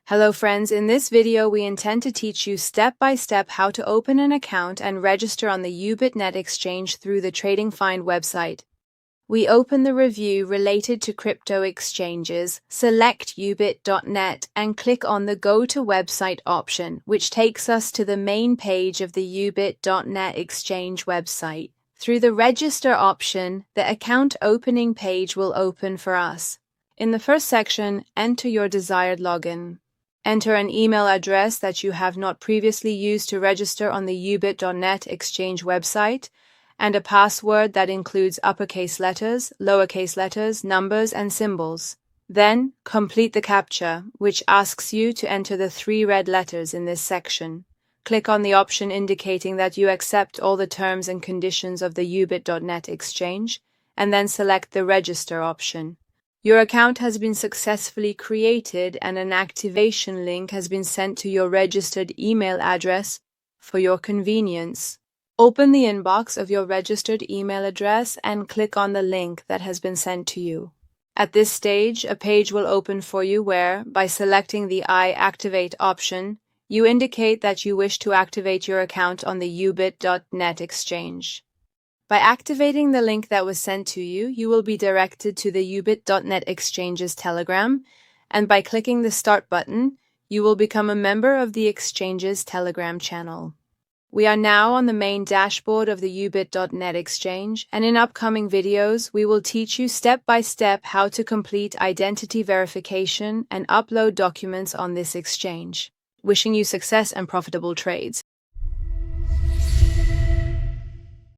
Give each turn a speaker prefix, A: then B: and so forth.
A: Hello friends, in this video we intend to teach you step by step how to open an account and register on the YoBit net exchange through the TradingFinder website. We open the review related to crypto exchanges, select YoBit.net and click on the Go to Website option, which takes us to the main page of the YoBit.net exchange website. Through the Register option, the account opening page will open for us. In the first section, enter your desired login. Enter an email address that you have not previously used to register on the YoBit.net exchange website, and a password that includes uppercase letters, lowercase letters, numbers, and symbols. Then, complete the CAPTCHA, which asks you to enter the 3 red letters in this section. Click on the option indicating that you accept all the terms and conditions of the YoBit.net exchange, and then select the Register option. Your account has been successfully created and an activation link has been sent to your registered email address for your convenience. Open the inbox of your registered email address and click on the link that has been sent to you. At this stage, a page will open for you where, by selecting the I Activate option, you indicate that you wish to activate your account on the YoBit.net exchange. By activating the link that was sent to you, you will be directed to the YoBit.net exchange's Telegram, and by clicking the Start button, you will become a member of the exchange's Telegram channel. We are now on the main dashboard of the YoBit.net exchange, and in upcoming videos, we will teach you step by step how to complete identity verification and upload documents on this exchange. Wishing you success and profitable trades.